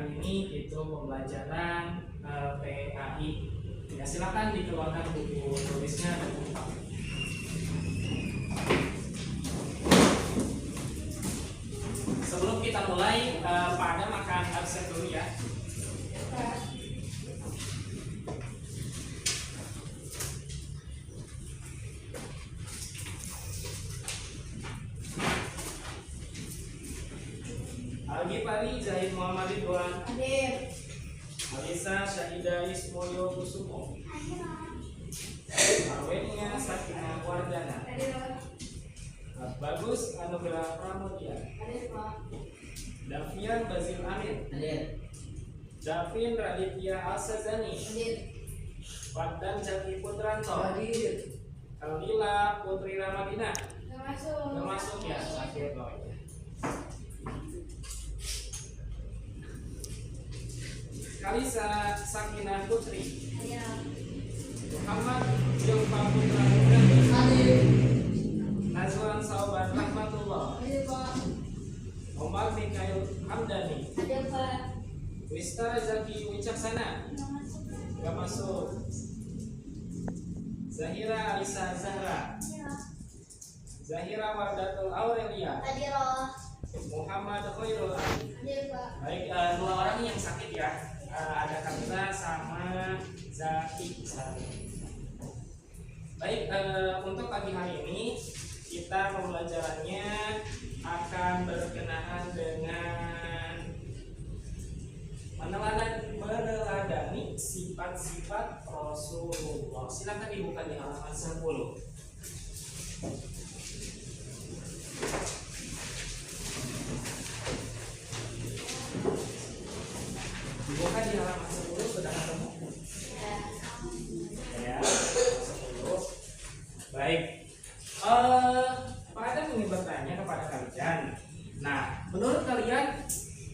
hari ini itu pembelajaran PAI. Ya, silakan dikeluarkan buku tulisnya dan buku. Sebelum kita mulai, Pak Adam akan absen dulu ya. Al-Ghifari Zahid Muhammad Ridwan. Hadir. Alisa Syahida Ismoyo Kusumo. Arwenia Sakinah Wardana. Hadir. Bagus Anugerah Pramudia. Hadir, Pak. Davian Bazil Amin. Hadir. Davin Raditya Al-Sazani. Hadir. Paddan Jati Putranto. Hadir. Kalila Putri Ramadina. Nggak masuk. Nggak masuk ya, sakit bawahnya. Kalisa Sakinah Putri. Hadir. Muhammad Jumpa Putra Muda. Hadir. Nazwan Sauban Rahmatullah. Hadir, Pak. Omar Mikail Hamdani. Hadir, Pak. Wista Zaki Wicaksana. Nggak masuk. Gak masuk. Zahira Alisa Zahra. Zahira Wardatul Aurelia. Hadir. Muhammad Khairul Ali. Hadir, Pak. Baik, dua orang yang sakit ya. Ada Kamila sama Zaki. Baik, untuk pagi hari ini kita pembelajarannya akan berkenaan dengan meneladani sifat-sifat Rasulullah. Silakan dibuka di halaman 10. Dibuka di halaman 10, sudah ketemu? Ya, 10. Baik. Pak Adam ingin bertanya kepada kalian. Nah, menurut kalian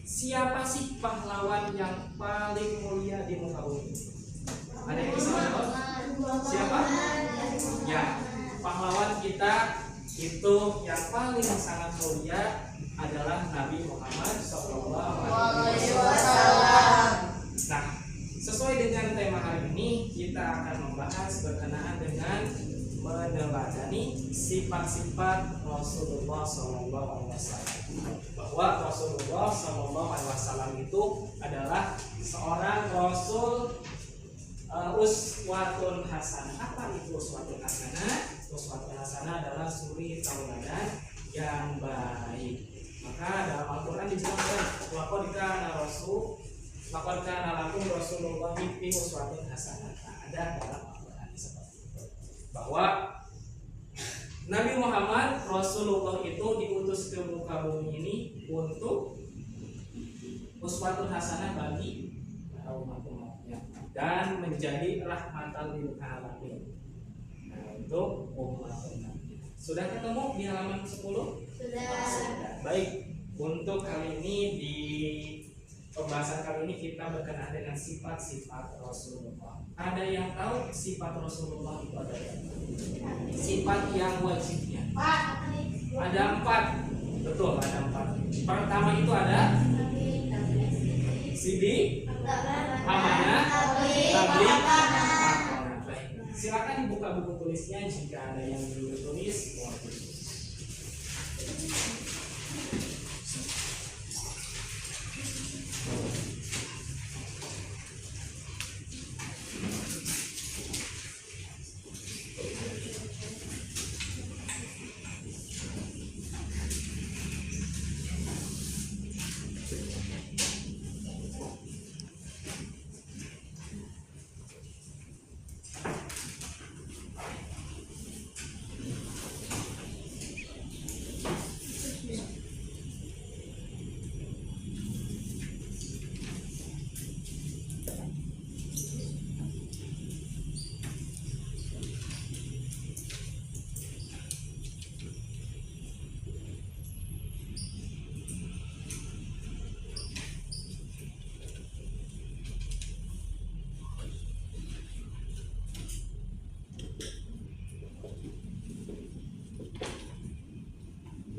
siapa sih pahlawan yang paling mulia di muka bumi? Ada yang bisa menjawab? Siapa? Ya, pahlawan kita itu yang paling sangat mulia adalah Nabi Muhammad SAW. Nah, sesuai dengan tema hari ini, kita akan membahas berkenaan dengan meneladani sifat-sifat Rasulullah SAW. Bahwa Rasulullah SAW itu adalah seorang Rasul uswatun hasanah. Apa itu uswatun hasanah? Uswatun hasanah adalah suri tauladan yang baik. Maka dalam Al-Quran dijelaskan laqad kana lakum Rasulullah fi uswatun hasanah. Nah, ada dalam Al-Quran seperti itu. Bahwa Nabi Muhammad Rasulullah itu diutus ke muka bumi ini untuk uswatun hasanah bagi umat-umatnya dan menjadi rahmatan lil alamin. Nah, untuk umat-umatnya. Sudah ketemu di halaman 10? Sudah. Baik, untuk kali ini di pembahasan kali ini kita berkenaan dengan sifat-sifat Rasulullah. Ada yang tahu sifat Rasulullah itu ada apa? Sifat yang wajibnya. Pak. Ada 4. Betul, ada 4. Pertama itu ada Sidi, amanah, tabligh, amanah. Baik. Silakan dibuka buku tulisnya jika ada yang ditulis.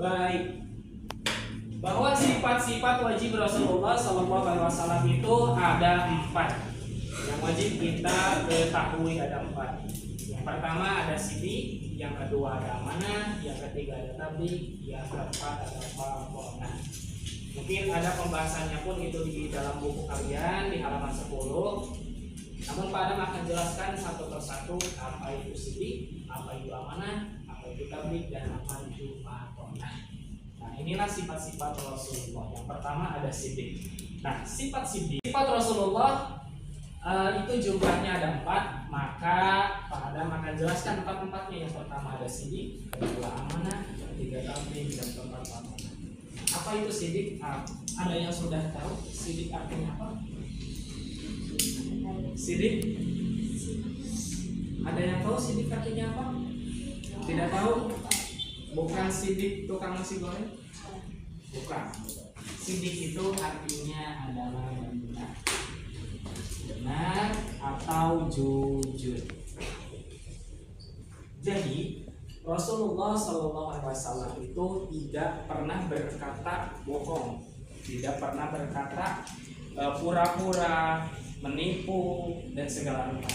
Baik. Bahwa sifat sifat-sifat wajib Rasulullah SAW itu ada 4. Yang wajib kita ketahui ada 4. Yang pertama ada sidik, yang kedua ada amanah, yang ketiga ada tabligh, yang keempat ada fardhu. Mungkin ada pembahasannya pun itu di dalam buku kalian di halaman 10. Namun Pak Adam akan jelaskan satu persatu apa itu sidik, apa itu amanah, apa itu tabligh, dan apa itu fardhu. Nah, inilah sifat-sifat Rasulullah. Yang pertama ada sidik. Nah, sifat Rasulullah itu jumlahnya ada 4. Maka Pak Adam akan jelaskan 4-4-nya. Yang pertama ada sidik, kedua amanah, ketiga tabligh, dan keempat fardhu. Apa itu sidik? Ada yang sudah tahu sidik artinya apa? Sidik? Ada yang tahu sidik artinya apa? Tidak tahu? Bukan sidik tukang nasi goreng? Bukan. Sidik itu artinya adalah benar atau jujur. Jadi Rasulullah SAW itu tidak pernah berkata bohong, tidak pernah berkata pura-pura, menipu, dan segala macam.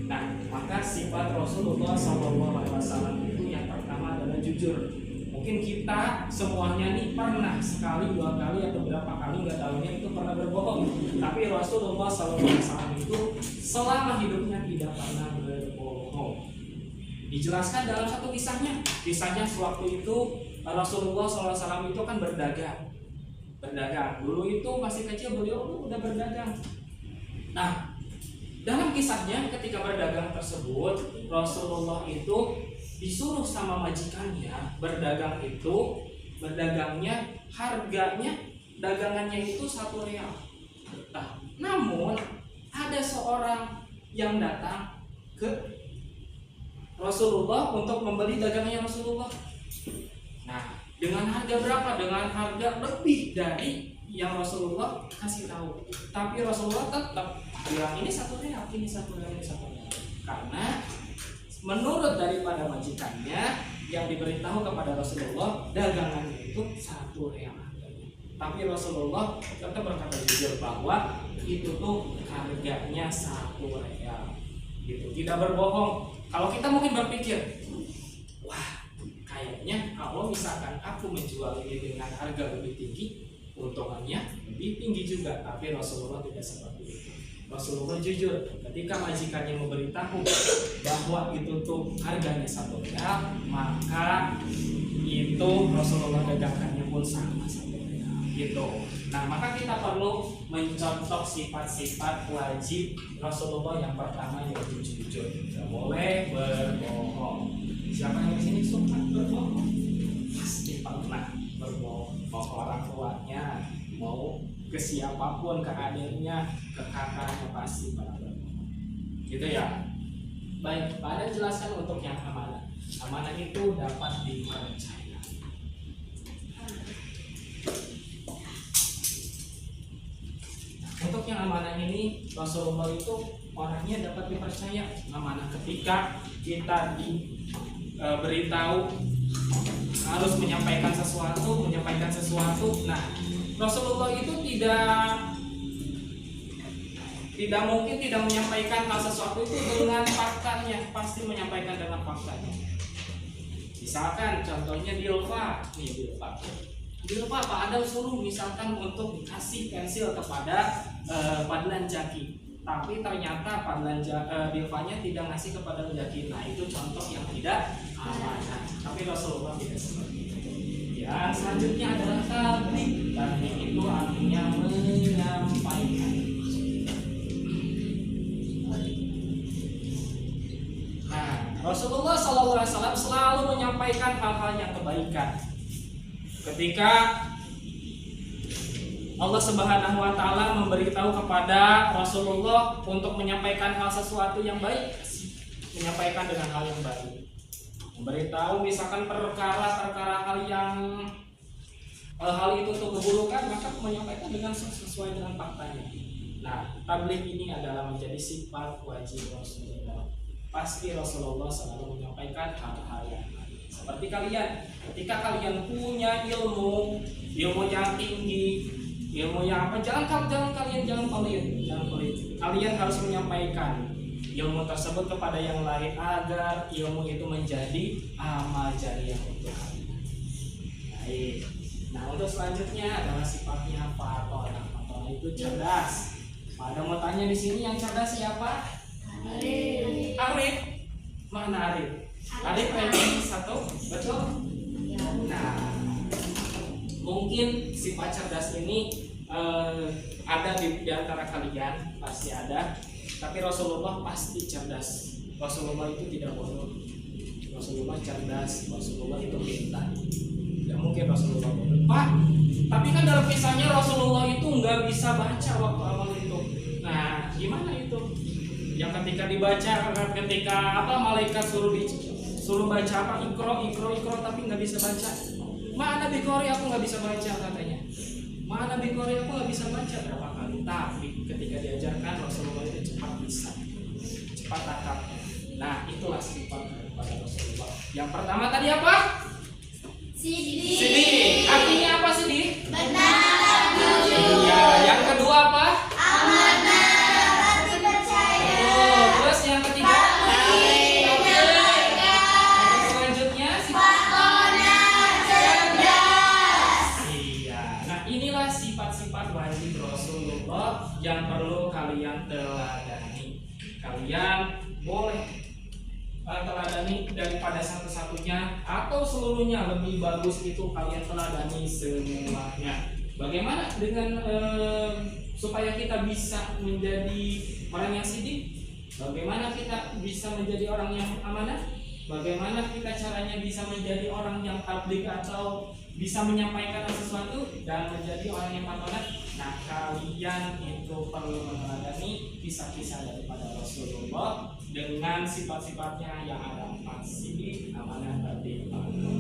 Nah, maka sifat Rasulullah SAW itu yang pertama adalah jujur. Mungkin kita semuanya nih pernah sekali, 2 kali, atau berapa kali nggak tahunya itu pernah berbohong. Tapi Rasulullah SAW itu selama hidupnya tidak pernah berbohong. Dijelaskan dalam satu kisahnya. Kisahnya sewaktu itu Rasulullah SAW itu kan berdagang. Dulu itu masih kecil beliau udah berdagang. Nah, dalam kisahnya ketika berdagang tersebut Rasulullah itu disuruh sama majikannya berdagang itu, berdagangnya harganya dagangannya itu 1 real. Nah, namun ada seorang yang datang ke Rasulullah untuk membeli dagangannya Rasulullah. Nah, dengan harga berapa? Dengan harga lebih dari yang Rasulullah kasih tahu. Tapi Rasulullah tetap bilang ini 1 real, ini 1 real, ini 1 real. Karena menurut daripada majikannya yang diberitahu kepada Rasulullah dagangannya itu 1 real harganya. Tapi Rasulullah tetap berkata jujur bahwa itu tuh harganya 1 real. Gitu, tidak berbohong. Kalau kita mungkin berpikir, wah, kayaknya kalau misalkan aku menjual ini dengan harga lebih tinggi, untungannya lebih tinggi juga. Tapi Rasulullah tidak seperti itu. Rasulullah jujur ketika majikannya memberitahu bahwa itu tuh harganya 1 real, maka itu Rasulullah dagangkannya pun sama 1 real gitu. Nah, maka kita perlu mencontoh sifat-sifat wajib Rasulullah. Yang pertama yaitu jujur, tidak boleh berbohong. Siapa yang di sini suka berbohong? Pasti pernah berbohong. Mau orang tuanya, mau ke siapapun, ke adiknya, ke kakaknya, pasti pernah berbohong. Gitu ya. Baik, pada jelaskan untuk yang amanah. Amanah itu dapat dipercaya. Untuk yang amanah ini Rasulullah itu orangnya dapat dipercaya. Amanah ketika kita diberitahu harus menyampaikan sesuatu. Nah, Rasulullah itu tidak mungkin tidak menyampaikan hal sesuatu itu dengan faktanya, pasti menyampaikan dengan faktanya. Misalkan contohnya Dilfa Pak Adam suruh misalkan untuk kasih pensil kepada Fadlan Jaki, tapi ternyata Fadlan Dilfanya tidak ngasih kepada Jaki. Nah, itu contoh yang tidak amanah. Tapi Rasulullah tidak seperti itu. Ya, selanjutnya adalah tabligh. Tabligh itu artinya menyampaikan. Nah, Rasulullah SAW selalu menyampaikan hal-hal yang kebaikan. Ketika Allah Subhanahu wa Ta'ala memberitahu kepada Rasulullah untuk menyampaikan hal sesuatu yang baik, menyampaikan dengan hal yang baik. Memberitahu misalkan perkara hal itu untuk keburukan, maka menyampaikan dengan sesuai dengan faktanya. Nah, tabligh ini adalah menjadi sifat wajib Rasulullah. Pasti Rasulullah selalu menyampaikan hal-hal yang baik. Seperti kalian, ketika kalian punya ilmu yang tinggi, ilmu yang apa, jangan pelit. Kalian harus menyampaikan ilmu tersebut kepada yang lain agar ilmu itu menjadi amal jariah untuk kalian. Baik. Nah, untuk selanjutnya adalah sifatnya Fatona. Fatona itu cerdas. Ada mau tanya di sini yang cerdas siapa? Arif. Mana Arif? Arif ranking 1, betul? Nah, mungkin sifat cerdas ini ada di antara kalian, pasti ada. Tapi Rasulullah pasti cerdas. Rasulullah itu tidak bodoh. Rasulullah cerdas. Rasulullah itu pintar. Tidak mungkin Rasulullah bodoh. Pak, tapi kan dalam kisahnya Rasulullah itu nggak bisa baca waktu awal itu. Nah, gimana itu? Yang ketika dibaca, ketika malaikat suruh baca apa, ikro, tapi nggak bisa baca. Mana Bikori aku nggak bisa baca katanya. Mana Bikori aku nggak bisa baca berapa kali. Tapi ketika diajarkan Rasulullah itu cepat bisa, cepat tangkapnya. Nah, itulah sifat daripada Rasulullah. Yang pertama tadi apa? Sidik. Artinya apa sidik? Benar. Ya. Yang kedua apa? Amanah. Hati percaya. Terus yang ketiga? Selanjutnya Fatona cerdas. Iya. Nah, inilah sifat-sifat wajib Rasulullah yang perlu kalian teladani. Kalian boleh teladani daripada satu-satunya atau seluruhnya, lebih bagus itu kalian teladani semuanya. Bagaimana dengan supaya kita bisa menjadi orang yang sidik? Bagaimana kita bisa menjadi orang yang amanah? Bagaimana kita caranya bisa menjadi orang yang tabligh atau bisa menyampaikan sesuatu dan menjadi orang yang amanah? Nah, kalian itu perlu meneladani kisah-kisah daripada Rasulullah dengan sifat-sifatnya yang ada 4: sidik, amanah, tabligh, amanah.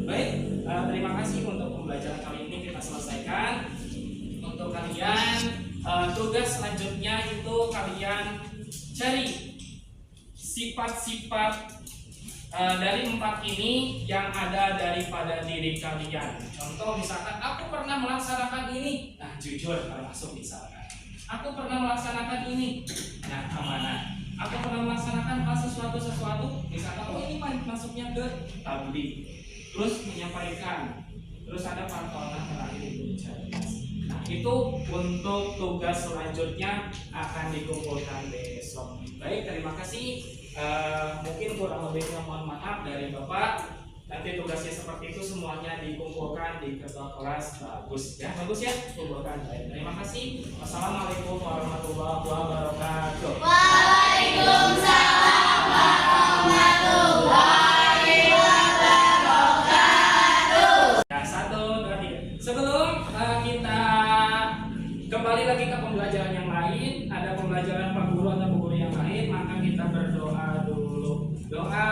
Baik, terima kasih untuk pembelajaran kali ini kita selesaikan. Untuk kalian tugas selanjutnya itu kalian cari sifat-sifat dari 4 ini yang ada daripada diri kalian. Contoh misalkan aku pernah melaksanakan ini. Nah, jujur termasuk misalkan. Aku pernah melaksanakan ini. Nah, amanah. Aku pernah melaksanakan hal sesuatu. Misalkan ini masuknya ke tabligh. Terus menyampaikan. Terus ada Fatona terakhir itu cerdas. Nah, itu untuk tugas selanjutnya akan dikumpulkan besok. Baik, terima kasih. Mungkin kurang lebihnya mohon maaf dari Bapak. Nanti tugasnya seperti itu semuanya dikumpulkan di ketua kelas. Bagus ya, kumpulkan. Baik, terima kasih. Wassalamualaikum warahmatullahi wabarakatuh. Waalaikumsalam warahmatullahi wabarakatuh. Ya, 1, 2, 3. Sebelum kita kembali lagi ke pembelajaran yang lain, ada pembelajaran Pak Guru atau Bu Guru yang lain, maka kita berdoa dulu. Doa